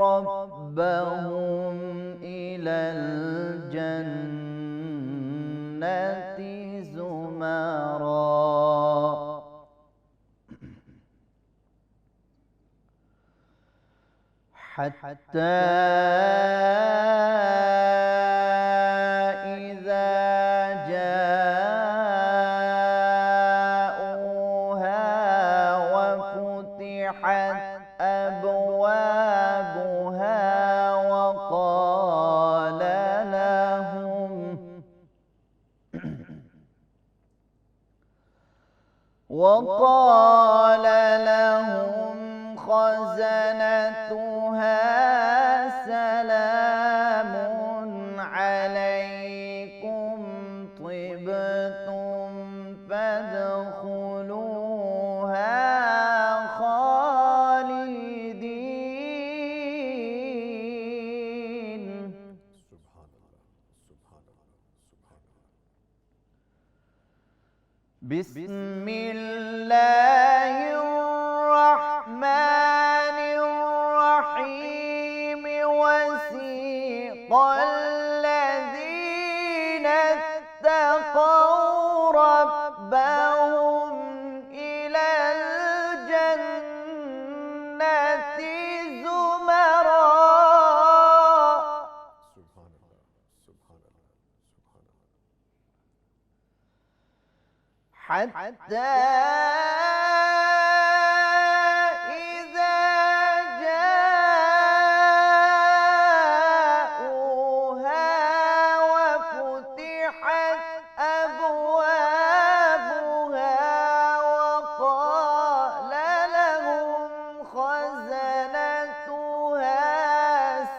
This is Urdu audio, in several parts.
ربهم إلى الجنة زمرا حتى إذا جاءوها وفتحت أبوابها وقال وقال لهم خزنتها سلام عليكم طبتم فادخلوها خالدين. بسم الله الرحمن الرحيم. وسيق الذين اتقوا ربهم إلى الجنة زمرا حتى إذا جاءوها وفتحت أبوابها وقال لهم خزنتها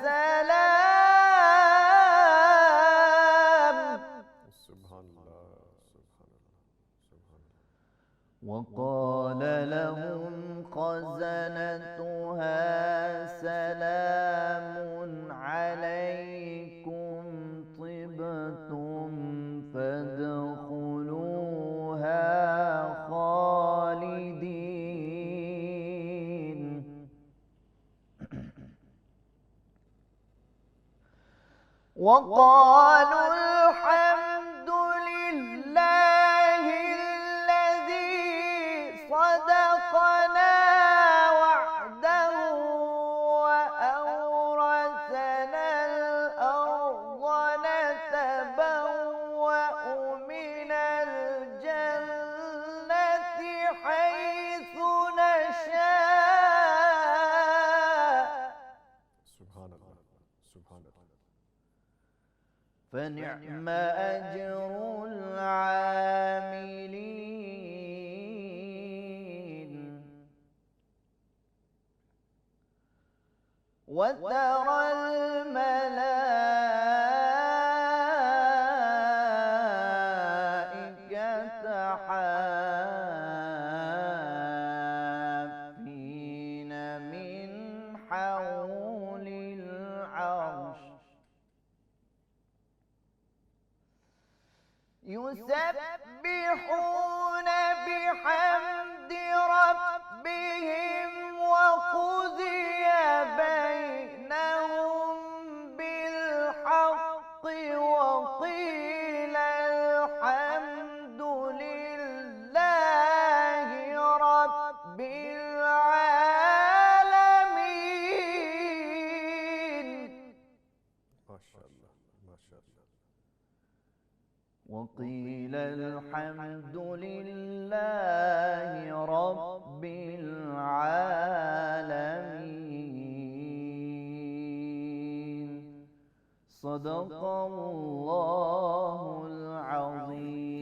سلام. وقال لهم خزنتها سلام عليكم طبتم فادخلوها خالدين. وقالوا الحمد لله الذي صدقنا وعده وأورثنا الأرض نتبوأ من الجنة حيث نشاء. فنعم أجر العاملين. وترى الملائكة حافين من حول العرش يسبحون بحمد ربهم وقضي بينهم بالحق وقيل الحمد لله رب العالمين. ما شاء الله ما شاء الله. وقيل الحمد لله رب العالمين. صدق الله العظيم.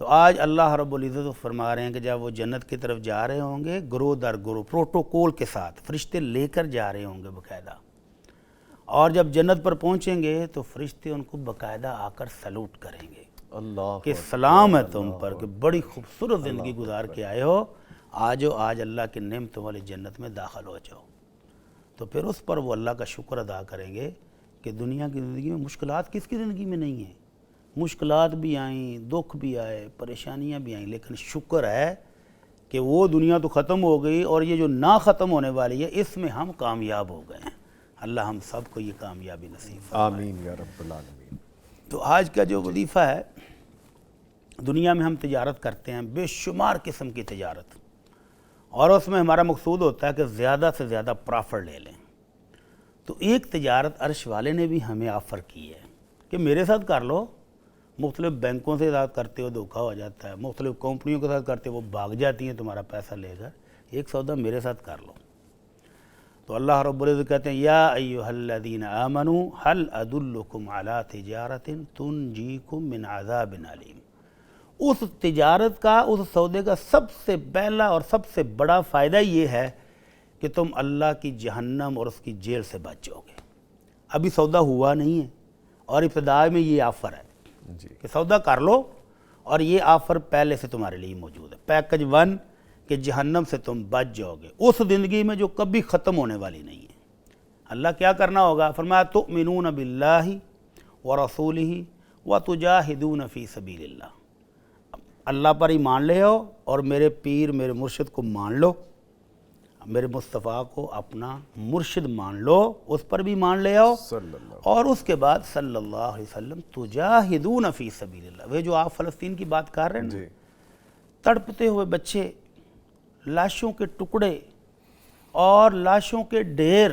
تو آج اللہ رب العزت فرما رہے ہیں کہ جب وہ جنت کی طرف جا رہے ہوں گے گروہ در گروہ پروٹوکول کے ساتھ فرشتے لے کر جا رہے ہوں گے باقاعدہ، اور جب جنت پر پہنچیں گے تو فرشتے ان کو باقاعدہ آ کر سلوٹ کریں گے اللہ کہ سلام ہے تم پر کہ بڑی خوبصورت زندگی گزار کے آئے ہو، آجو آج اللہ کی نعمتوں والی جنت میں داخل ہو جاؤ۔ تو پھر اس پر وہ اللہ کا شکر ادا کریں گے کہ دنیا کی زندگی میں مشکلات کس کی زندگی میں نہیں ہیں، مشکلات بھی آئیں، دکھ بھی آئے، پریشانیاں بھی آئیں، لیکن شکر ہے کہ وہ دنیا تو ختم ہو گئی اور یہ جو نہ ختم ہونے والی ہے اس میں ہم کامیاب ہو گئے ہیں۔ اللہ ہم سب کو یہ کامیابی نصیب فرمائے۔ آمین یا رب العالمین۔ تو آج کا جو وظیفہ ہے، دنیا میں ہم تجارت کرتے ہیں، بے شمار قسم کی تجارت، اور اس میں ہمارا مقصود ہوتا ہے کہ زیادہ سے زیادہ پرافٹ لے لیں۔ تو ایک تجارت عرش والے نے بھی ہمیں آفر کی ہے کہ میرے ساتھ کر لو، مختلف بینکوں سے ساتھ کرتے ہو دھوکہ ہو جاتا ہے، مختلف کمپنیوں کے ساتھ کرتے ہو وہ بھاگ جاتی ہیں تمہارا پیسہ لے کر، ایک سودا میرے ساتھ کر لو۔ تو اللہ رب العزت کہتے ہیں یا ایھا الذین آمنوا هل ادلکم علی تجارۃ تنجیکم من عذاب علیم۔ اس تجارت کا، اس سودے کا سب سے پہلا اور سب سے بڑا فائدہ یہ ہے کہ تم اللہ کی جہنم اور اس کی جیل سے بچ جاؤ گے۔ ابھی سودا ہوا نہیں ہے اور ابتدا میں یہ آفر ہے جی کہ سودا کر لو، اور یہ آفر پہلے سے تمہارے لیے موجود ہے۔ پیکج 1 کہ جہنم سے تم بچ جاؤ گے اس زندگی میں جو کبھی ختم ہونے والی نہیں ہے۔ اللہ کیا کرنا ہوگا؟ فرمایا تؤمنون باللہ ورسولہ وتجاہدون فی سبیل اللہ۔ اللہ پر ایمان لے آؤ اور میرے پیر میرے مرشد کو مان لو، میرے مصطفیٰ کو اپنا مرشد مان لو، اس پر بھی مان لے آؤ، صلی اللہ اور اس کے بعد صلی اللہ علیہ وسلم تجاہدون فی سبیل اللہ۔ وہ جو آپ فلسطین کی بات کر رہے ہیں نا، جی تڑپتے ہوئے بچے، لاشوں کے ٹکڑے اور لاشوں کے ڈھیر،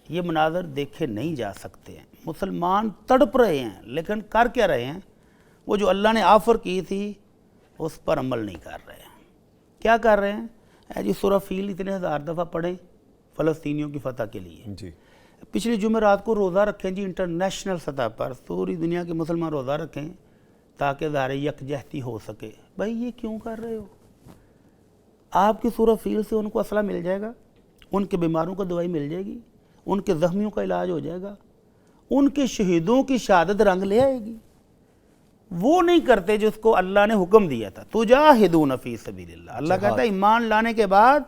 یہ مناظر دیکھے نہیں جا سکتے ہیں۔ مسلمان تڑپ رہے ہیں لیکن کر کیا رہے ہیں؟ وہ جو اللہ نے آفر کی تھی اس پر عمل نہیں کر رہے ہیں۔ کیا کر رہے ہیں؟ اے جی سورہ فیل اتنے ہزار دفعہ پڑھیں فلسطینیوں کی فتح کے لیے۔ جی پچھلی جمعرات کو روزہ رکھیں جی، انٹرنیشنل سطح پر پوری دنیا کے مسلمان روزہ رکھیں تاکہ ظاہر یکجہتی ہو سکے۔ بھائی یہ کیوں کر رہے ہو؟ آپ کی سورہ فیل سے ان کو اسلحہ مل جائے گا، ان کے بیماروں کو دوائی مل جائے گی، ان کے زخمیوں کا علاج ہو جائے گا، ان کے شہیدوں کی شہادت رنگ لے آئے گی۔ وہ نہیں کرتے جس کو اللہ نے حکم دیا تھا، تجاہدون فی سبیل اللہ۔ اللہ کہتا ہے ایمان لانے کے بعد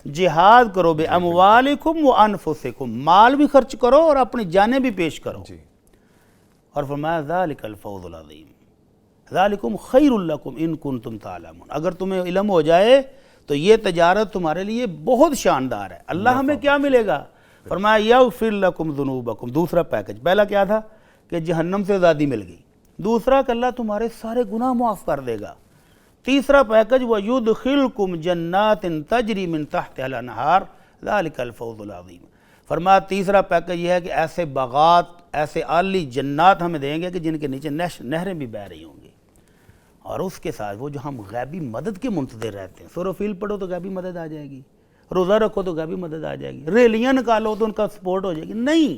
جہاد کرو بے اموالکم و انفسکم، مال بھی خرچ کرو اور اپنی جانیں بھی پیش کرو۔ جی اور فرمایا ذالک الفوز العظیم، ذالکم خیر لکم ان کنتم تعلمون۔ اگر تمہیں علم ہو جائے تو یہ تجارت تمہارے لیے بہت شاندار ہے۔ اللہ ہمیں کیا ملے گا؟ فرمایا یغفر لکم ذنوبکم۔ دوسرا پیکج، پہلا کیا تھا کہ جہنم سے آزادی مل گئی، دوسرا کہ اللہ تمہارے سارے گناہ معاف کر دے گا، تیسرا پیکج وَيُدْخِلْكُمْ جَنَّاتٍ تَجْرِي مِن تَحْتِهَا الْأَنْهَارُ ذَلِكَ الْفَوْزُ الْعَظِيمُ۔ فرمایا تیسرا پیکج یہ ہے کہ ایسے باغات، ایسے عالی جنات ہمیں دیں گے کہ جن کے نیچے نہریں بھی بہہ رہی ہوں گی، اور اس کے ساتھ وہ جو ہم غیبی مدد کے منتظر رہتے ہیں، سورہ فیل پڑھو تو غیبی مدد آ جائے گی، روزہ رکھو تو غیبی مدد آ جائے گی، ریلیاں نکالو تو ان کا سپورٹ ہو جائے گی۔ نہیں،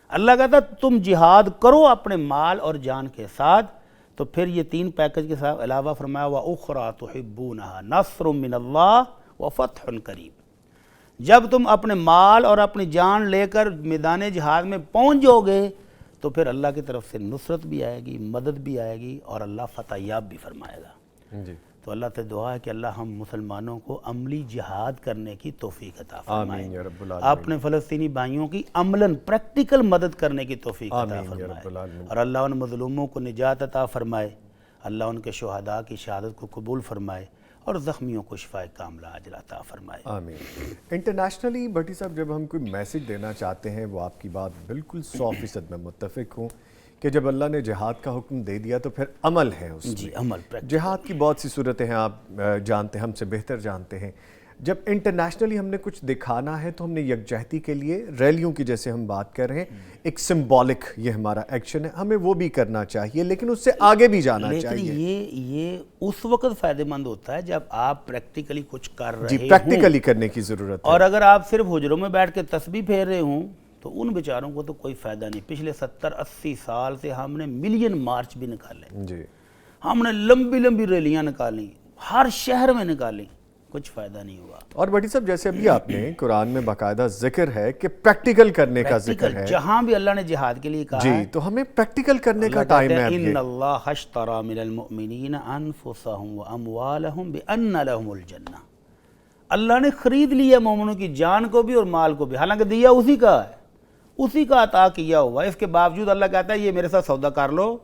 اللہ کہتا تم جہاد کرو اپنے مال اور جان کے ساتھ۔ تو پھر یہ 3 پیکج کے ساتھ علاوہ فرمایا وَأُخْرَى تُحِبُّونَهَا نَصْرٌ مِّنَ اللَّهِ وَفَتْحٌ قَرِيبٌ۔ جب تم اپنے مال اور اپنی جان لے کر میدان جہاد میں پہنچ جاؤ گے تو پھر اللہ کی طرف سے نصرت بھی آئے گی، مدد بھی آئے گی، اور اللہ فتح یاب بھی فرمائے گا۔ جی تو اللہ سے دعا ہے کہ اللہ ہم مسلمانوں کو عملی جہاد کرنے کی توفیق عطا فرمائے، آمین یا رب العالمین۔ اپنے فلسطینی بھائیوں کی عملاً پریکٹیکل مدد کرنے کی توفیق عطا آمین یا رب فرمائے، العالمین۔ اور اللہ ان مظلوموں کو نجات عطا فرمائے، اللہ ان کے شہداء کی شہادت کو قبول فرمائے، اور زخمیوں کو شفائے کاملہ اجر عطا فرمائے۔ آمین۔ انٹرنیشنلی بھٹی صاحب جب ہم کوئی میسج دینا چاہتے ہیں، وہ آپ کی بات بالکل 100% میں متفق ہوں کہ جب اللہ نے جہاد کا حکم دے دیا تو پھر عمل ہے اس میں۔ جی عمل پریکٹیکل۔ جہاد کی بہت سی صورتیں ہیں، آپ جانتے ہیں، ہم سے بہتر جانتے ہیں۔ جب انٹرنیشنلی ہم نے کچھ دکھانا ہے تو ہم نے یکجہتی کے لیے ریلیوں کی جیسے ہم بات کر رہے ہیں، ایک سمبولک یہ ہمارا ایکشن ہے، ہمیں وہ بھی کرنا چاہیے، لیکن اس سے آگے بھی جانا چاہیے۔ لیکن یہ اس وقت فائدہ مند ہوتا ہے جب آپ پریکٹیکلی کچھ کر رہے جی ہوں، پریکٹیکلی کرنے کی ضرورت ہے۔ اور اگر آپ صرف حجروں میں بیٹھ کے تسبیح پھیر رہے ہوں تو ان بیچاروں کو تو کوئی فائدہ نہیں۔ پچھلے 70-80 سال سے ہم نے ملین مارچ بھی نکالے، جی ہم نے لمبی لمبی ریلیاں نکالی، ہر شہر میں نکالی، کچھ فائدہ نہیں ہوا۔ اور بھٹی صاحب جیسے ابھی آپ نے قرآن میں باقاعدہ ذکر ہے کہ پریکٹیکل کرنے کا ذکر ہے، جہاں بھی اللہ نے جہاد کے لیے کہا جی ہے تو ہمیں پریکٹیکل کرنے کا ٹائم ہے اب ان یہ۔ اللہ اشتری من المؤمنین انفسهم واموالهم بان لهم الجنہ، اللہ نے خرید لیا مومنوں کی جان کو بھی اور مال کو بھی، حالانکہ دیا اسی کا ہے، اسی کا عطا کیا ہوا، اس کے باوجود اللہ کہتا ہے یہ میرے ساتھ سودا کر لو،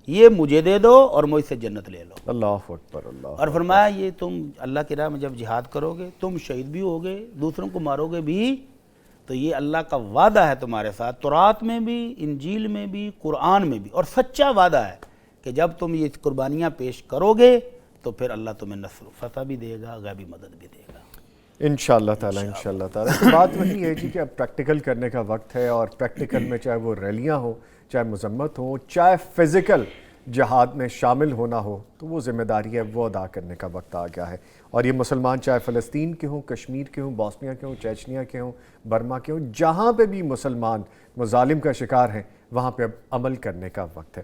یہ مجھے دے دو اور مجھ سے جنت لے لو۔ اللہ اکبر، اللہ اور فرمایا یہ تم اللہ کی راہ میں جب جہاد کرو گے، تم شہید بھی ہوگے، دوسروں کو مارو گے بھی، تو یہ اللہ کا وعدہ ہے تمہارے ساتھ، تورات میں بھی، انجیل میں بھی، قرآن میں بھی، اور سچا وعدہ ہے کہ جب تم یہ قربانیاں پیش کرو گے تو پھر اللہ تمہیں نصر و فتح بھی دے گا، غیبی مدد بھی دے گا۔ انشاءاللہ تعالیٰ، انشاءاللہ تعالیٰ۔ تو بات وہی ہے جی کہ اب پریکٹیکل کرنے کا وقت ہے، اور پریکٹیکل میں چاہے وہ ریلیاں ہوں، چاہے مذمت ہو، چاہے فزیکل جہاد میں شامل ہونا ہو، تو وہ ذمہ داری ہے وہ ادا کرنے کا وقت آ گیا ہے۔ اور یہ مسلمان چاہے فلسطین کے ہوں، کشمیر کے ہوں، بوسنیا کے ہوں، چیچنیا کے ہوں، برما کے ہوں، جہاں پہ بھی مسلمان مظالم کا شکار ہیں وہاں پہ اب عمل کرنے کا وقت ہے۔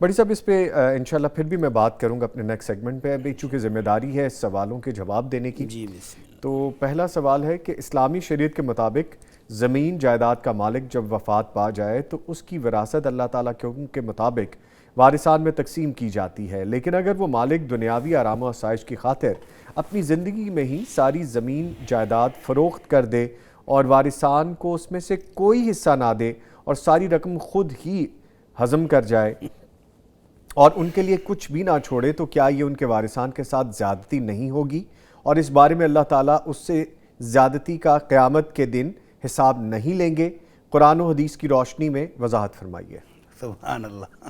بڑی صاحب اس پہ انشاءاللہ پھر بھی میں بات کروں گا اپنے نیکسٹ سیگمنٹ پہ، ابھی چونکہ ذمہ داری ہے سوالوں کے جواب دینے کی۔ جی بسم اللہ۔ تو پہلا سوال ہے کہ اسلامی شریعت کے مطابق زمین جائیداد کا مالک جب وفات پا جائے تو اس کی وراثت اللہ تعالیٰ کے حکم کے مطابق وارثان میں تقسیم کی جاتی ہے، لیکن اگر وہ مالک دنیاوی آرام و آسائش کی خاطر اپنی زندگی میں ہی ساری زمین جائیداد فروخت کر دے اور وارثان کو اس میں سے کوئی حصہ نہ دے اور ساری رقم خود ہی ہضم کر جائے اور ان کے لیے کچھ بھی نہ چھوڑے، تو کیا یہ ان کے وارثان کے ساتھ زیادتی نہیں ہوگی؟ اور اس بارے میں اللہ تعالیٰ اس سے زیادتی کا قیامت کے دن حساب نہیں لیں گے؟ قرآن و حدیث کی روشنی میں وضاحت فرمائیے۔ سبحان اللہ۔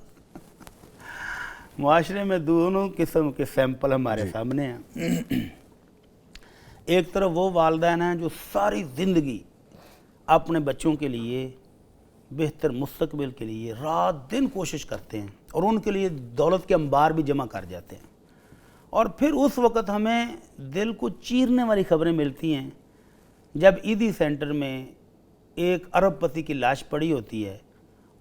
معاشرے میں دونوں قسم کے سیمپل ہمارے سامنے ہیں۔ ایک طرف وہ والدین ہیں جو ساری زندگی اپنے بچوں کے لیے بہتر مستقبل کے لیے رات دن کوشش کرتے ہیں اور ان کے لیے دولت کے انبار بھی جمع کر جاتے ہیں، اور پھر اس وقت ہمیں دل کو چیرنے والی خبریں ملتی ہیں جب عیدی سینٹر میں ایک ارب پتی کی لاش پڑی ہوتی ہے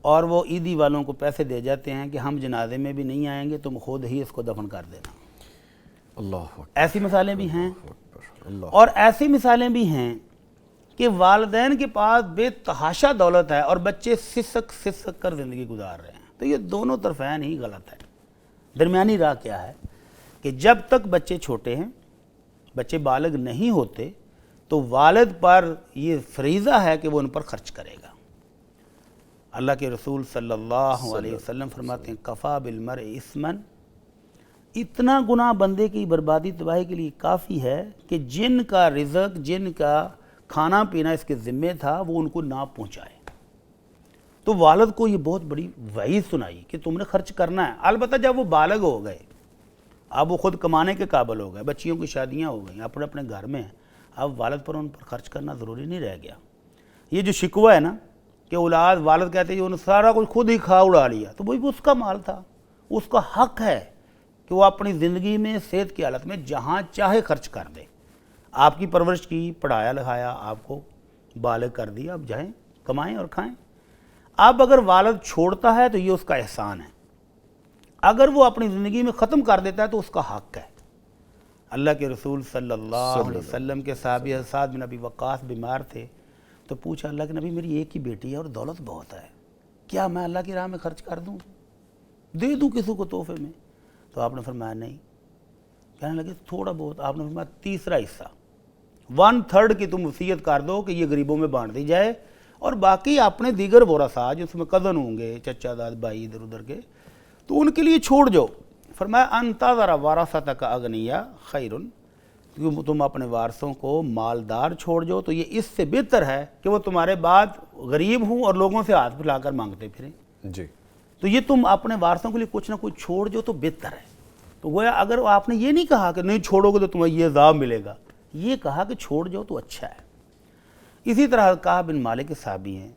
اور وہ عیدی والوں کو پیسے دے جاتے ہیں کہ ہم جنازے میں بھی نہیں آئیں گے، تم خود ہی اس کو دفن کر دینا۔ اللہ اکبر، ایسی مثالیں بھی ہیں، اللہ۔ اور ایسی مثالیں بھی ہیں کہ والدین کے پاس بے تحاشا دولت ہے اور بچے سسک سسک کر زندگی گزار رہے ہیں۔ تو یہ دونوں طرفین ہی غلط ہے۔ درمیانی راہ کیا ہے کہ جب تک بچے چھوٹے ہیں، بچے بالغ نہیں ہوتے، تو والد پر یہ فریضہ ہے کہ وہ ان پر خرچ کرے گا۔ اللہ کے رسول صلی اللہ علیہ وسلم فرماتے ہیں کفا بالمرء اثما، اتنا گناہ بندے کی بربادی تباہی کے لیے کافی ہے کہ جن کا رزق، جن کا کھانا پینا اس کے ذمے تھا وہ ان کو نہ پہنچائے۔ تو والد کو یہ بہت بڑی وعید سنائی کہ تم نے خرچ کرنا ہے۔ البتہ جب وہ بالغ ہو گئے، اب وہ خود کمانے کے قابل ہو گئے، بچیوں کی شادیاں ہو گئیں، اپنے اپنے گھر میں ہیں، اب والد پر ان پر خرچ کرنا ضروری نہیں رہ گیا۔ یہ جو شکوہ ہے نا کہ اولاد والد کہتے ہیں انہوں نے سارا کچھ خود ہی کھا اڑا لیا، تو وہی اس کا مال تھا، اس کا حق ہے کہ وہ اپنی زندگی میں صحت کی حالت میں جہاں چاہے خرچ کر دے۔ آپ کی پرورش کی، پڑھایا لکھایا، آپ کو بالغ کر دیا، اب جائیں کمائیں اور کھائیں۔ اب اگر والد چھوڑتا ہے تو یہ اس کا احسان ہے، اگر وہ اپنی زندگی میں ختم کر دیتا ہے تو اس کا حق ہے۔ اللہ کے رسول صلی اللہ علیہ وسلم کے صحابی سعد بن ابی وقاص بیمار تھے، تو پوچھا اللہ کے نبی میری ایک ہی بیٹی ہے اور دولت بہت ہے، کیا میں اللہ کی راہ میں خرچ کر دوں، دے دوں کسی کو تحفے میں؟ تو آپ نے فرمایا نہیں۔ کہنے لگے تھوڑا بہت؟ آپ نے فرمایا تیسرا حصہ، 1/3 کی تم وصیت کر دو کہ یہ غریبوں میں بانٹ دی جائے، اور باقی اپنے دیگر ورثاء جس میں کزن ہوں گے، چچا داد بھائی ادھر ادھر کے، تو ان کے لیے چھوڑ جاؤ۔ فرمایا انتظر ورثتک اغنیا خیر، کیوں تم اپنے وارثوں کو مالدار چھوڑ جاؤ تو یہ اس سے بہتر ہے کہ وہ تمہارے بعد غریب ہوں اور لوگوں سے ہاتھ پھیلا کر مانگتے پھریں۔ جی، تو یہ تم اپنے وارثوں کے لیے کچھ نہ کچھ چھوڑ جو تو بہتر ہے۔ تو گویا اگر آپ نے یہ نہیں کہا کہ نہیں چھوڑو گے تو تمہیں یہ عذاب ملے گا، یہ کہا کہ چھوڑ جاؤ تو اچھا ہے۔ اسی طرح کعب بن مالک کے صحابی ہیں،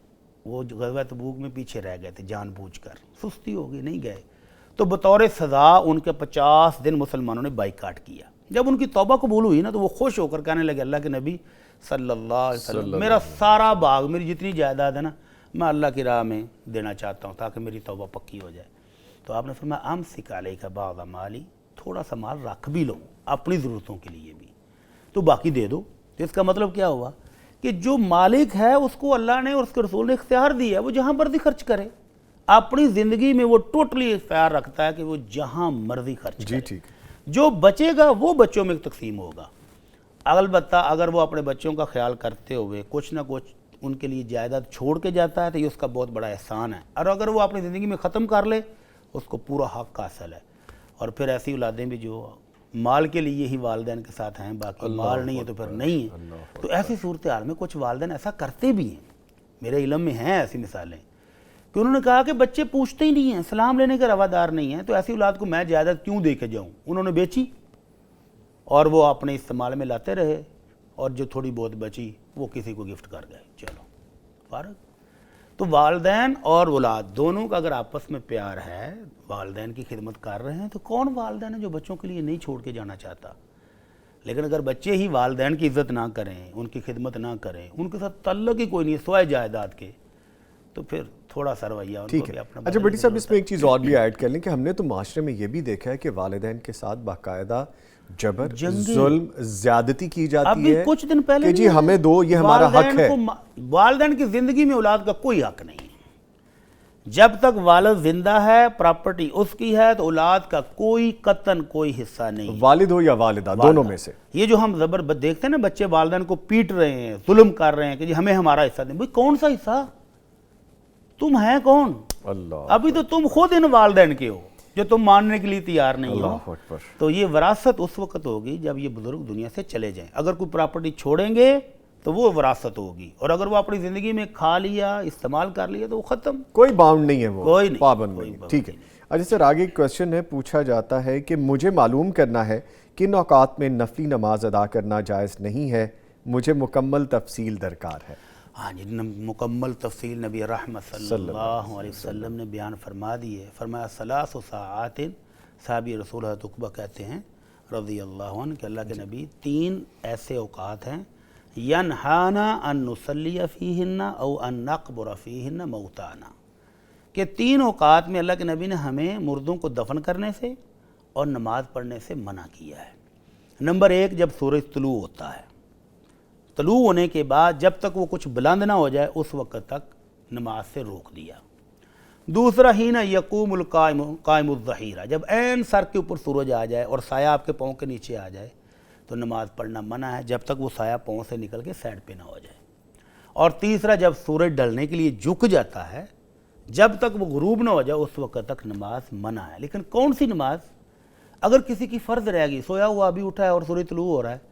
وہ غزوہ تبوک میں پیچھے رہ گئے تھے جان بوجھ کر، سستی ہو گئی نہیں گئے، تو بطور سزا ان کے 50 دن مسلمانوں نے بائیکاٹ کیا۔ جب ان کی توبہ قبول ہوئی نا تو وہ خوش ہو کر کہنے لگے اللہ کے نبی صلی اللہ علیہ وسلم میرا سارا باغ، میری جتنی جائیداد ہے نا، میں اللہ کی راہ میں دینا چاہتا ہوں تاکہ میری توبہ پکی ہو جائے۔ تو آپ نے فرمایا امسک علیک بعض مالی، تھوڑا سا مال رکھ بھی لو اپنی ضرورتوں کے لیے بھی، تو باقی دے دو۔ تو اس کا مطلب کیا ہوا کہ جو مالک ہے اس کو اللہ نے اور اس کے رسول نے اختیار دیا ہے وہ جہاں مرضی خرچ کرے، اپنی زندگی میں وہ ٹوٹلی اختیار رکھتا ہے کہ وہ جہاں مرضی خرچ کرے، ٹھیک جو بچے گا وہ بچوں میں تقسیم ہوگا۔ البتہ اگر وہ اپنے بچوں کا خیال کرتے ہوئے کچھ نہ کچھ ان کے لیے جائیداد چھوڑ کے جاتا ہے تو یہ اس کا بہت بڑا احسان ہے، اور اگر وہ اپنی زندگی میں ختم کر لے اس کو پورا حق حاصل ہے۔ اور پھر ایسی اولادیں بھی جو مال کے لیے ہی والدین کے ساتھ ہیں، باقی مال نہیں ہے تو پھر نہیں ہے، تو ایسی صورتحال میں کچھ والدین ایسا کرتے بھی ہیں، میرے علم میں ہیں ایسی مثالیں کہ انہوں نے کہا کہ بچے پوچھتے ہی نہیں ہیں، سلام لینے کے روادار نہیں ہیں، تو ایسی اولاد کو میں جائیداد کیوں دے کے جاؤں، انہوں نے بیچی اور وہ اپنے استعمال میں لاتے رہے، اور جو تھوڑی بہت بچی وہ کسی کو گفٹ کر گئے، چلو فارغ۔ تو والدین اور اولاد دونوں کا اگر آپس میں پیار ہے، والدین کی خدمت کر رہے ہیں، تو کون والدین ہے جو بچوں کے لیے نہیں چھوڑ کے جانا چاہتا؟ لیکن اگر بچے ہی والدین کی عزت نہ کریں، ان کی خدمت نہ کریں، ان کے ساتھ تعلق ہی کوئی نہیں سوائے جائیداد کے، تو پھر تھوڑا سا رویہ ان کو ٹھیک بھی ہے۔ اپنا اچھا بٹی صاحب، اس میں ایک چیز اور بھی ایڈ کر لیں کہ ہم نے تو معاشرے میں یہ بھی دیکھا ہے کہ والدین کے ساتھ باقاعدہ جبر، ظلم، زیادتی کی جاتی ابھی ہے کچھ دن پہلے کہ جی ہمیں دو، یہ ہمارا حق ہے۔ والدین کی زندگی میں اولاد کا کوئی حق نہیں ہے، جب تک والد زندہ ہے پراپرٹی اس کی ہے، تو اولاد کا کوئی قطعاً کوئی حصہ نہیں، والد ہو یا والدہ، دونوں میں سے۔ یہ جو ہم دیکھتے ہیں نا بچے والدین کو پیٹ رہے ہیں، ظلم کر رہے ہیں کہ جی ہمیں ہمارا حصہ دیں، بھئی کون سا حصہ؟ تم ہیں کون؟ اللہ ابھی تو تم خود ان والدین کے ہو جو تم ماننے کے لیے تیار نہیں ہو۔ اللہ اکبر۔ تو یہ وراثت اس وقت ہوگی جب یہ بزرگ دنیا سے چلے جائیں، اگر کوئی پراپرٹی چھوڑیں گے تو وہ وراثت ہوگی، اور اگر وہ اپنی زندگی میں کھا لیا، استعمال کر لیا، تو وہ ختم، کوئی باؤنڈ نہیں ہے، وہ کوئی نہیں، پابند کوئی نہیں۔ پابند ٹھیک ہے۔ اچھا سر، آگے ایک کوشچن ہے، پوچھا جاتا ہے کہ مجھے معلوم کرنا ہے کہ ان اوقات میں نفلی نماز ادا کرنا جائز نہیں ہے، مجھے مکمل تفصیل درکار ہے۔ ہاں جی، مکمل تفصیل نبی رحمت صلی اللہ علیہ وسلم نے بیان فرما دی ہے۔ فرمایا ثلاث ساعات، صحابی رسول حضرت عقبہ کہتے ہیں رضی اللہ عنہ کہ اللہ کے نبی 3 ایسے اوقات ہیں ینہانا ان نصلی فیہن او ان نقبر فیہن موتانا، کہ 3 اوقات میں اللہ کے نبی نے ہمیں مردوں کو دفن کرنے سے اور نماز پڑھنے سے منع کیا ہے۔ نمبر 1، جب سورج طلوع ہوتا ہے، طلوع ہونے کے بعد جب تک وہ کچھ بلند نہ ہو جائے اس وقت تک نماز سے روک دیا۔ دوسرا، ہی نا یقوم قائم الظہیرہ، جب عین سر کے اوپر سورج آ جائے اور سایہ آپ کے پاؤں کے نیچے آ جائے تو نماز پڑھنا منع ہے، جب تک وہ سایہ پاؤں سے نکل کے سائڈ پہ نہ ہو جائے۔ اور تیسرا، جب سورج ڈھلنے کے لیے جھک جاتا ہے، جب تک وہ غروب نہ ہو جائے اس وقت تک نماز منع ہے۔ لیکن کون سی نماز؟ اگر کسی کی فرض رہ گئی، سویا ہوا ابھی اٹھا ہے اور سورج طلوع ہو رہا ہے،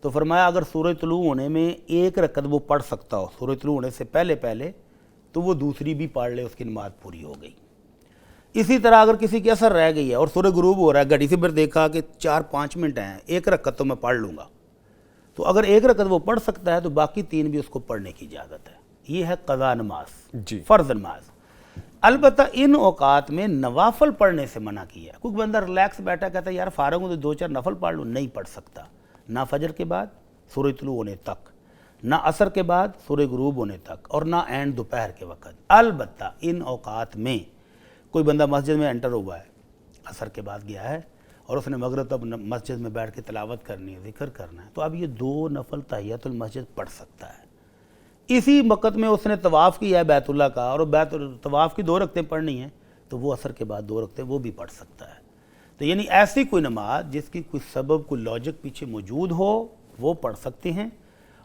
تو فرمایا اگر سورج طلوع ہونے میں 1 رکعت وہ پڑھ سکتا ہو سورج طلوع ہونے سے پہلے تو وہ دوسری بھی پڑھ لے، اس کی نماز پوری ہو گئی۔ اسی طرح اگر کسی کی اثر رہ گئی ہے اور سورج غروب ہو رہا ہے، گھڑی سے پھر دیکھا کہ 4-5 منٹ ہیں، 1 رکعت تو میں پڑھ لوں گا، تو اگر 1 رکعت وہ پڑھ سکتا ہے تو باقی 3 بھی اس کو پڑھنے کی اجازت ہے۔ یہ ہے قضا نماز، فرض نماز۔ البتہ ان اوقات میں نوافل پڑھنے سے منع کیا ہے۔ کوئی بندہ ریلیکس بیٹھا کہتا ہے یار فارغ ہوں تو 2-4 نفل پڑھ لوں، نہیں پڑھ سکتا، نہ فجر کے بعد سورج طلوع ہونے تک، نہ عصر کے بعد سورج غروب ہونے تک، اور نہ اینڈ دوپہر کے وقت۔ البتہ ان اوقات میں کوئی بندہ مسجد میں انٹر ہوا ہے، عصر کے بعد گیا ہے اور اس نے مغرب تک مسجد میں بیٹھ کے تلاوت کرنی ہے، ذکر کرنا ہے، تو اب یہ 2 نفل تحیۃ المسجد پڑھ سکتا ہے۔ اسی وقت میں اس نے طواف کیا ہے بیت اللہ کا اور طواف کی 2 رکعتیں پڑھنی ہیں، تو وہ عصر کے بعد 2 رکعتیں وہ بھی پڑھ سکتا ہے۔ تو یعنی ایسی کوئی نماز جس کی کوئی سبب، کوئی لاجک پیچھے موجود ہو، وہ پڑھ سکتے ہیں۔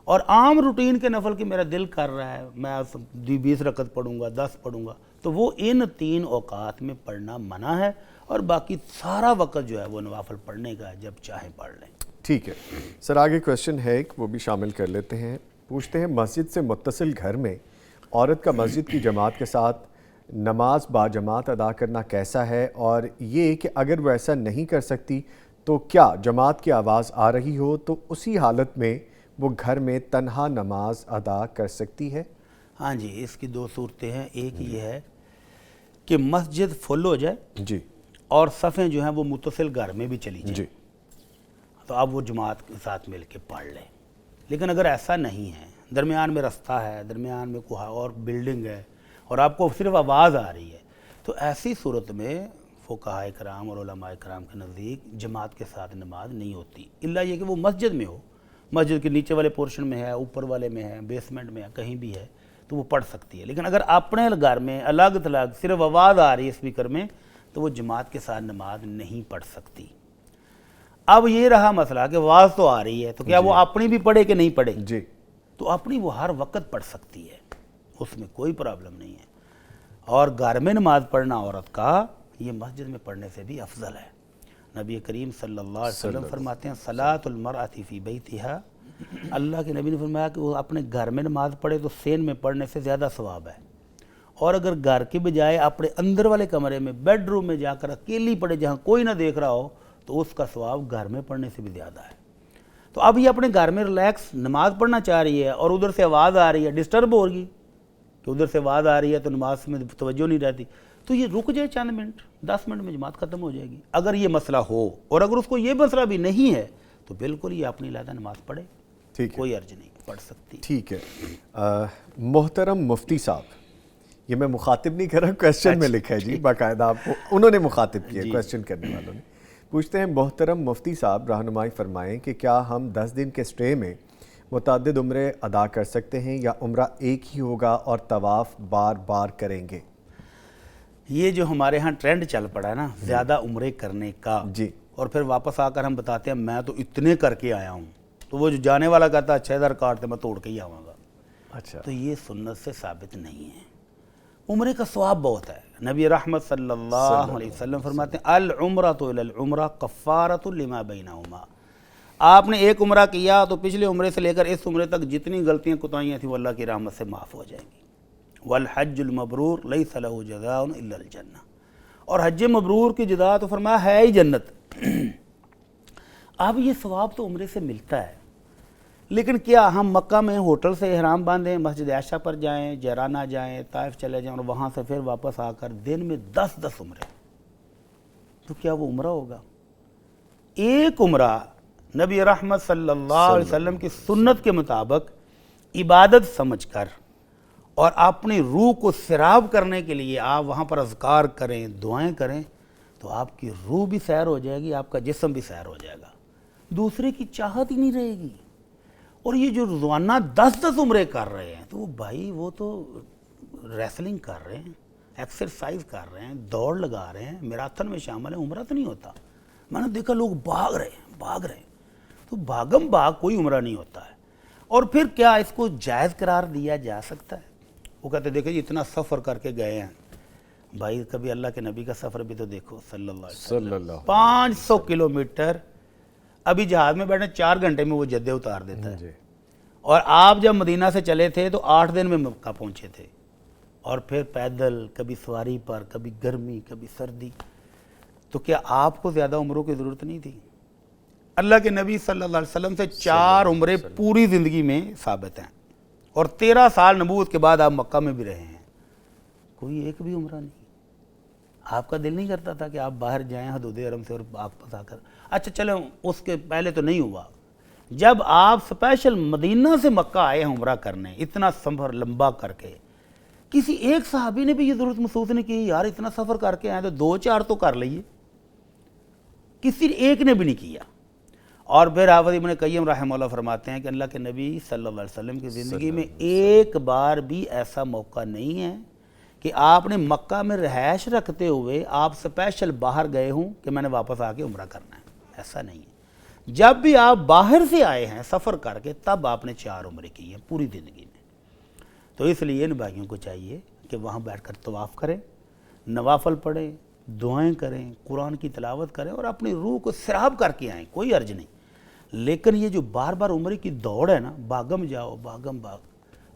اور عام روٹین کے نفل کی میرا دل کر رہا ہے میں 20 رکعت پڑھوں گا، 10 پڑھوں گا، تو وہ ان 3 اوقات میں پڑھنا منع ہے، اور باقی سارا وقت جو ہے وہ نوافل پڑھنے کا ہے، جب چاہیں پڑھ لیں۔ ٹھیک ہے سر، آگے کوشچن ہے ایک، وہ بھی شامل کر لیتے ہیں۔ پوچھتے ہیں مسجد سے متصل گھر میں عورت کا مسجد کی جماعت کے ساتھ نماز با جماعت ادا کرنا کیسا ہے، اور یہ کہ اگر وہ ایسا نہیں کر سکتی تو کیا جماعت کی آواز آ رہی ہو تو اسی حالت میں وہ گھر میں تنہا نماز ادا کر سکتی ہے؟ ہاں جی، اس کی 2 صورتیں ہیں۔ ایک یہ ہے کہ مسجد فل ہو جائے جی، اور صفیں جو ہیں وہ متصل گھر میں بھی چلی جائیں، جی، تو اب وہ جماعت کے ساتھ مل کے پڑھ لیں۔ لیکن اگر ایسا نہیں ہے، درمیان میں رستہ ہے، درمیان میں کوئی اور بلڈنگ ہے اور آپ کو صرف آواز آ رہی ہے، تو تو ایسی صورت میں فقہاء کرام اور علماء کرام کے نزدیک جماعت کے ساتھ نماز نہیں ہوتی، الا یہ کہ وہ مسجد میں ہو، مسجد کے نیچے والے پورشن میں ہے، اوپر والے میں ہے، بیسمنٹ میں ہے، کہیں بھی ہے تو وہ پڑھ سکتی ہے۔ لیکن اگر اپنے گھر میں الگ تھلگ صرف آواز آ رہی ہے اسپیکر میں تو وہ جماعت کے ساتھ نماز نہیں پڑھ سکتی۔ اب یہ رہا مسئلہ کہ آواز تو آ رہی ہے تو کیا وہ اپنی بھی پڑھے کہ نہیں پڑھے؟ جی تو اپنی وہ ہر وقت پڑھ سکتی ہے، اس میں کوئی پرابلم نہیں ہے۔ اور گھر میں نماز پڑھنا عورت کا یہ مسجد میں پڑھنے سے بھی افضل ہے۔ نبی کریم صلی اللہ علیہ وسلم فرماتے ہیں صلاۃ المرأۃ فی بیتہا، اللہ کے نبی نے فرمایا کہ وہ اپنے گھر میں نماز پڑھے تو سین میں پڑھنے سے زیادہ ثواب ہے، اور اگر گھر کے بجائے اپنے اندر والے کمرے میں بیڈ روم میں جا کر اکیلی پڑھے جہاں کوئی نہ دیکھ رہا ہو تو اس کا ثواب گھر میں پڑھنے سے بھی زیادہ ہے۔ تو اب یہ اپنے گھر میں ریلیکس نماز پڑھنا چاہ رہی ہے اور ادھر سے آواز آ رہی ہے، ڈسٹرب ہوگی کہ ادھر سے آواز آ رہی ہے تو نماز میں توجہ نہیں رہتی، تو یہ رک جائے چند منٹ، 10 منٹ میں جماعت ختم ہو جائے گی اگر یہ مسئلہ ہو۔ اور اگر اس کو یہ مسئلہ بھی نہیں ہے تو بالکل یہ اپنی علیحدہ نماز پڑھے، ٹھیک ہے، کوئی عرض نہیں، پڑھ سکتی۔ ٹھیک ہے۔ محترم مفتی صاحب، یہ میں مخاطب نہیں کر رہا، کویسچن میں لکھا ہے جی، باقاعدہ آپ کو انہوں نے مخاطب کیا، کویسچن کرنے والوں نے۔ پوچھتے ہیں محترم مفتی صاحب رہنمائی فرمائیں کہ کیا ہم 10 دن کے سٹے میں متعدد عمرے ادا کر سکتے ہیں یا عمرہ ایک ہی ہوگا اور طواف بار بار کریں گے؟ یہ جو ہمارے ہاں ٹرینڈ چل پڑا ہے نا زیادہ عمرے کرنے کا، جی، اور پھر واپس آ کر ہم بتاتے ہیں میں تو اتنے کر کے آیا ہوں، تو وہ جو جانے والا کہتا ہے 6000 کاٹتے میں توڑ کے ہی آؤں گا، اچھا، تو یہ سنت سے ثابت نہیں ہے۔ عمرے کا ثواب بہت ہے، نبی رحمت صلی اللہ علیہ وسلم فرماتے ہیں العمرۃ الی العمرہ کفارۃ لما بینہما، آپ نے ایک عمرہ کیا تو پچھلے عمرے سے لے کر اس عمرے تک جتنی غلطیاں کوتاہیاں تھیں وہ اللہ کی رحمت سے معاف ہو جائیں گی۔ والحج المبرور لیس لہ جزاء الا الجنہ، اور حج مبرور کی جزا تو فرمایا ہے ہی جنت۔ اب یہ ثواب تو عمرے سے ملتا ہے، لیکن کیا ہم مکہ میں ہوٹل سے احرام باندھیں، مسجد عائشہ پر جائیں، جیرانہ جائیں، طائف چلے جائیں اور وہاں سے پھر واپس آ کر دن میں 10 عمرے، تو کیا وہ عمرہ ہوگا؟ ایک عمرہ نبی رحمت صلی اللہ علیہ وسلم کی سنت کے مطابق عبادت سمجھ کر اور اپنی روح کو سیراب کرنے کے لیے آپ وہاں پر اذکار کریں، دعائیں کریں، تو آپ کی روح بھی سیر ہو جائے گی، آپ کا جسم بھی سیر ہو جائے گا، دوسرے کی چاہت ہی نہیں رہے گی۔ اور یہ جو روزانہ 10 عمرے کر رہے ہیں تو وہ بھائی وہ تو ریسلنگ کر رہے ہیں، ایکسرسائز کر رہے ہیں، دوڑ لگا رہے ہیں، میراتھن میں شامل ہیں، عمرہ تو نہیں ہوتا۔ میں نے دیکھا لوگ بھاگ رہے ہیں، تو بھاگم بھاگ کوئی عمرہ نہیں ہوتا ہے۔ اور پھر کیا اس کو جائز قرار دیا جا سکتا ہے؟ وہ کہتے ہیں دیکھیں جی اتنا سفر کر کے گئے ہیں، بھائی کبھی اللہ کے نبی کا سفر بھی تو دیکھو صلی اللہ علیہ وسلم، 500 کلومیٹر، ابھی جہاز میں بیٹھے 4 گھنٹے میں وہ جدے اتار دیتا ہے، اور آپ جب مدینہ سے چلے تھے تو 8 دن میں مکہ پہنچے تھے، اور پھر پیدل، کبھی سواری پر، کبھی گرمی، کبھی سردی، تو کیا آپ کو زیادہ عمروں کی ضرورت نہیں تھی؟ اللہ کے نبی صلی اللہ علیہ وسلم سے 4 عمرے پوری زندگی میں ثابت ہیں، اور 13 سال نبوت کے بعد آپ مکہ میں بھی رہے ہیں، کوئی ایک بھی عمرہ نہیں۔ آپ کا دل نہیں کرتا تھا کہ آپ باہر جائیں حدود حرم سے اور واپس آ کر، اچھا چلیں اس کے پہلے تو نہیں ہوا، جب آپ سپیشل مدینہ سے مکہ آئے ہیں عمرہ کرنے، اتنا سفر لمبا کر کے، کسی ایک صحابی نے بھی یہ ضرورت محسوس نہیں کی یار اتنا سفر کر کے آئے تو 2-4 تو کر لئیے، کسی ایک نے بھی نہیں کیا۔ اور پھر حافظ ابن قیم رحمہ اللہ فرماتے ہیں کہ اللہ کے نبی صلی اللہ علیہ وسلم کی زندگی میں ایک بار بھی ایسا موقع نہیں ہے کہ آپ نے مکہ میں رہائش رکھتے ہوئے آپ سپیشل باہر گئے ہوں کہ میں نے واپس آ کے عمرہ کرنا ہے، ایسا نہیں ہے۔ جب بھی آپ باہر سے آئے ہیں سفر کر کے تب آپ نے 4 عمرے کی ہیں پوری زندگی میں۔ تو اس لیے ان بھائیوں کو چاہیے کہ وہاں بیٹھ کر طواف کریں، نوافل پڑھیں، دعائیں کریں، قرآن کی تلاوت کریں اور اپنی روح کو سیراب کر کے آئیں، کوئی عرض نہیں۔ لیکن یہ جو بار بار عمرے کی دوڑ ہے نا، بھاگم جاؤ بھاگم بھاگ،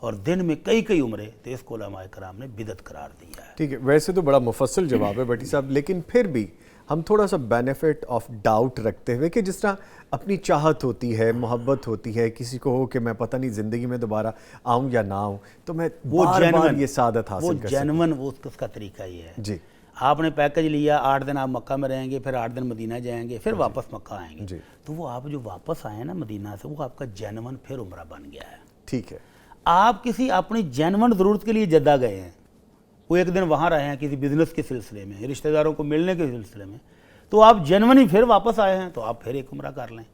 اور دن میں کئی عمرے، تو اس کو علماء کرام نے بدعت قرار دیا ہے۔ ٹھیک ہے، ویسے تو بڑا مفصل جواب ہے بٹی صاحب، لیکن پھر بھی ہم تھوڑا سا بینیفٹ آف ڈاؤٹ رکھتے ہوئے کہ جس طرح اپنی چاہت ہوتی ہے، محبت ہوتی ہے، کسی کو ہو کہ میں پتہ نہیں زندگی میں دوبارہ آؤں یا نہ آؤں تو میں بار بار یہ سعادت حاصل کر سکوں۔ وہ اس کا طریقہ یہ ہے، جی، آپ نے پیکج لیا، 8 دن آپ مکہ میں رہیں گے، پھر 8 دن مدینہ جائیں گے، پھر واپس مکہ آئیں گے، تو وہ آپ جو واپس آئے نا مدینہ سے، وہ آپ کا جینون پھر عمرہ بن گیا ہے۔ ٹھیک ہے، آپ کسی اپنی جینون ضرورت کے لیے جدہ گئے ہیں، وہ ایک دن وہاں رہے ہیں کسی بزنس کے سلسلے میں، رشتہ داروں کو ملنے کے سلسلے میں، تو آپ جنونی پھر واپس آئے ہیں تو آپ پھر ایک عمرہ کر لیں.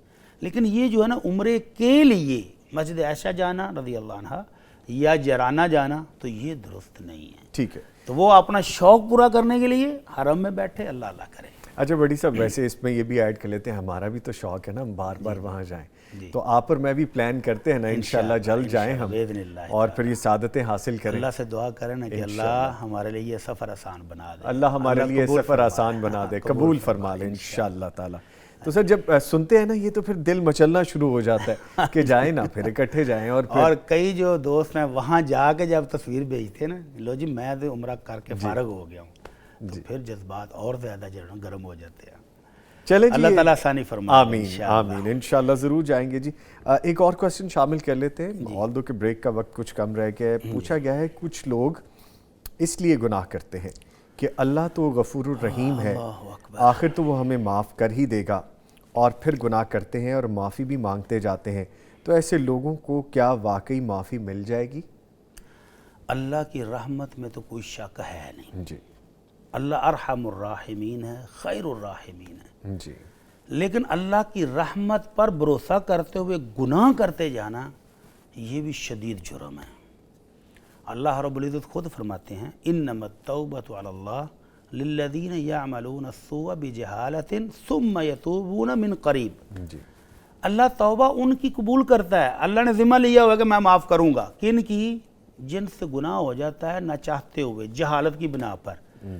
لیکن یہ جو ہے نا عمرے کے لیے مسجد عائشہ جانا رضی اللہ عنہ یا جرانہ جانا تو یہ درست نہیں ہے. ٹھیک ہے. تو وہ اپنا شوق پورا کرنے کے لیے حرم میں بیٹھے اللہ اللہ کرے. اچھا بڑی صاحب، ویسے اس میں یہ بھی ایڈ کر لیتے ہیں، ہمارا بھی تو شوق ہے نا ہم بار بار وہاں جائیں، تو آپ اور میں بھی پلان کرتے ہیں نا انشاءاللہ جلد جائیں ہم اور پھر یہ سعادتیں حاصل کریں. اللہ سے دعا کریں نا کہ اللہ ہمارے لیے یہ سفر آسان بنا دے. اللہ ہمارے لیے سفر آسان بنا دے، قبول فرما لے انشاءاللہ تعالی. تو سر جب سنتے ہیں نا یہ تو پھر دل مچلنا شروع ہو جاتا ہے کہ جائیں نا پھر اکٹھے جائیں. اور کئی جو دوست ہیں وہاں جا کے جب تصویر بھیجتے نا، لو جی میں تو عمرہ کر کے فارغ ہو گیا ہوں، تو پھر جذبات اور زیادہ گرم ہو جاتے ہیں. چلے جی، اللہ تعالیٰ آسانی فرمائے. آمین آمین، انشاءاللہ ضرور جائیں گے جی. ایک اور کوسچن شامل کر لیتے ہیں، آلدو کہ بریک کا وقت کچھ کم رہ گیا ہے. پوچھا گیا ہے کچھ لوگ اس لیے گناہ کرتے ہیں کہ اللہ تو غفور الرحیم ہے، آخر تو وہ ہمیں معاف کر ہی دے گا، اور پھر گناہ کرتے ہیں اور معافی بھی مانگتے جاتے ہیں. تو ایسے لوگوں کو کیا واقعی معافی مل جائے گی؟ اللہ کی رحمت میں تو کوئی شک ہے نہیں جی. اللہ ارحم الراحمین ہے، خیر الراحمین ہے. جی. لیکن اللہ کی رحمت پر بھروسہ کرتے ہوئے گناہ کرتے جانا یہ بھی شدید جرم ہے. اللہ رب العزت خود فرماتے ہیں انما التوبۃ علی اللہ للذین یعملون السوء بجہالۃ ثم یتوبون من قریب. جی. اللہ توبہ ان کی قبول کرتا ہے. اللہ نے ذمہ لیا ہوا کہ میں معاف کروں گا. کن کی؟ جن سے گناہ ہو جاتا ہے نہ چاہتے ہوئے، جہالت کی بنا پر،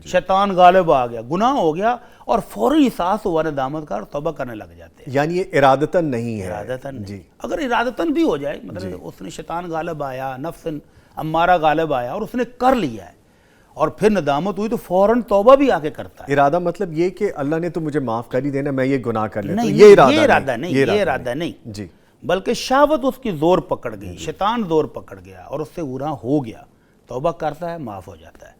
شیطان غالب آ گیا، گناہ ہو گیا اور فوری احساس ہوا ندامت کا اور توبہ کرنے لگ جاتے ہیں. یعنی یہ ارادتاً نہیں ہے. ارادتاً جی. اگر ارادتاً بھی ہو جائے، مطلب اس نے شیطان غالب آیا، نفس امارہ غالب آیا اور اس نے کر لیا ہے اور پھر ندامت ہوئی تو فوراً توبہ بھی آگے کرتا ہے. ارادہ مطلب یہ کہ اللہ نے تو مجھے معاف کر ہی دینا، میں یہ گناہ کر لیتا ہوں، نہیں، یہ ارادہ نہیں. جی. بلکہ شہوت اس کی زور پکڑ گئی، شیطان زور پکڑ گیا اور اس سے گناہ ہو گیا. توبہ کرتا ہے، معاف ہو جاتا ہے.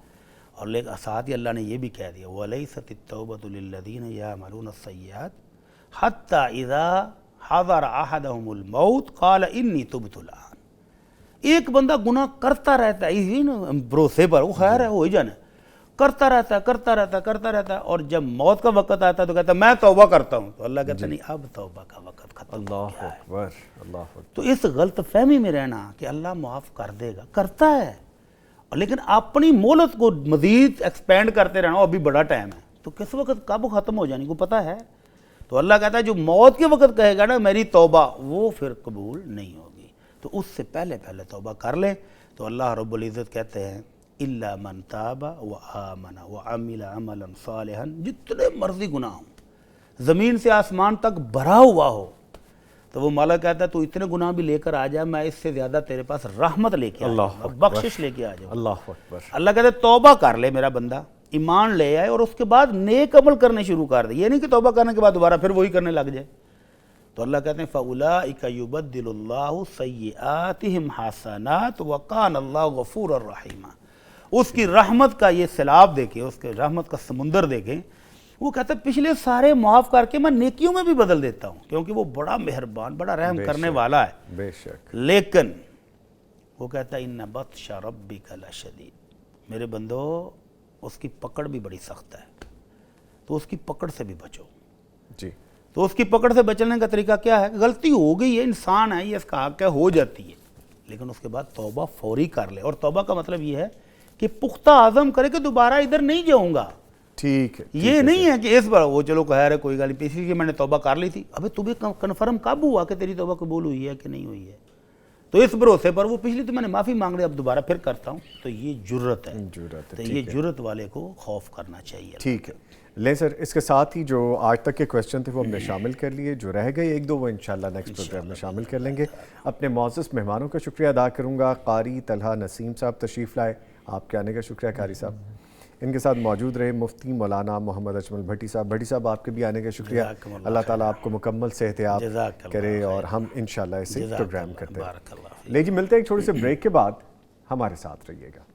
اور لیکن ساتھ ہی اللہ نے یہ بھی کہہ دیا وَلَيْسَتِ التَّوْبَةُ لِلَّذِينَ يَعْمَلُونَ السَّيِّئَاتِ حَتَّى إِذَا حَضَرَ أَحَدَهُمُ الْمَوْتُ قَالَ إِنِّي تُبْتُ الْآنَ. ایک بندہ گناہ کرتا رہتا ہے اسی بھروسے پر، وہ خیر ہے ہو ہی جانا، کرتا رہتا ہے اور جب موت کا وقت آتا ہے تو کہتا ہے میں توبہ کرتا ہوں. تو اللہ کہتا ہے نہیں، اب توبہ کا وقت ختم ہو اللہ گیا ہے. اکبر، اللہ اکبر. تو اس غلط فہمی میں رہنا کہ اللہ معاف کر دے گا، کرتا ہے، لیکن اپنی مہلت کو مزید ایکسپینڈ کرتے رہنا، ابھی بڑا ٹائم ہے تو کس وقت کب ختم ہو جانی کو پتہ ہے. تو اللہ کہتا ہے جو موت کے وقت کہے گا نا میری توبہ، وہ پھر قبول نہیں ہوگی. تو اس سے پہلے توبہ کر لیں. تو اللہ رب العزت کہتے ہیں الا من تاب وآمن وعمل عملا صالحا. جتنے مرضی گناہ ہوں، زمین سے آسمان تک بھرا ہوا ہو، تو وہ مولا کہتا ہے تو اتنے گناہ بھی لے کر آ جائے، میں اس سے زیادہ تیرے پاس رحمت لے کے آ جاؤں، بخشش لے کے آ جاؤں. اللہ اکبر. اللہ کہتا ہے توبہ کر لے میرا بندہ، ایمان لے آئے اور اس کے بعد نیک عمل کرنے شروع کر دے. یہ نہیں کہ توبہ کرنے کے بعد دوبارہ پھر وہی کرنے لگ جائے. تو اللہ کہتے ہیں فَأُولَٰئِكَ يُبَدِّلُ اللَّهُ سَيِّئَاتِهِمْ حَسَنَاتٍ وَكَانَ اللَّهُ غَفُورًا رَحِيمًا. اس کی رحمت کا یہ سیلاب دیکھیں، اس کے رحمت کا سمندر دیکھیں. وہ کہتا ہے پچھلے سارے معاف کر کے میں نیکیوں میں بھی بدل دیتا ہوں، کیونکہ وہ بڑا مہربان، بڑا رحم کرنے والا ہے. بے شک. لیکن وہ کہتا ہے اِنَّ بَطْشَ رَبِّكَ لَشَدِيدٌ. میرے بندو اس کی پکڑ بھی بڑی سخت ہے، تو اس کی پکڑ سے بھی بچو. جی. تو اس کی پکڑ سے بچنے کا طریقہ کیا ہے؟ غلطی ہو گئی ہے، انسان ہے، یہ اس کا حق ہے، ہو جاتی ہے، لیکن اس کے بعد توبہ فوری کر لے. اور توبہ کا مطلب یہ ہے کہ پختہ عزم کرے کہ دوبارہ ادھر نہیں جاؤں گا. ٹھیک ہے. یہ نہیں ہے کہ اس بار وہ چلو خیر ہے کوئی گل نہیں، اسی لیے میں نے توبہ کر لی تھی. ابھی تمہیں کنفرم کب ہوا کہ تیری توبہ قبول ہوئی ہے کہ نہیں ہوئی ہے؟ تو اس بھروسے پر وہ پچھلی تو میں نے معافی مانگ لی، اب دوبارہ پھر کرتا ہوں. تو یہ جرت ہے، تو یہ جرت والے کو خوف کرنا چاہیے. ٹھیک ہے. لیں سر، اس کے ساتھ ہی جو آج تک کے کویسچن تھے وہ ہم نے شامل کر لیے، جو رہ گئے ایک دو وہ انشاءاللہ نیکسٹ پروگرام میں شامل کر لیں گے. اپنے معزز مہمانوں کا شکریہ ادا کروں گا. قاری طلحہ نسیم صاحب تشریف لائے، آپ کے آنے کا شکریہ قاری صاحب. ان کے ساتھ موجود رہے مفتی مولانا محمد اجمل بھٹی صاحب. بھٹی صاحب آپ کے بھی آنے کا شکریہ. اللہ تعالیٰ آپ کو مکمل صحتیاب کرے اور ہم انشاءاللہ اسے پروگرام کرتے ہیں. لیکن ملتے ہیں ایک چھوٹے سے بریک کے بعد، ہمارے ساتھ رہیے گا.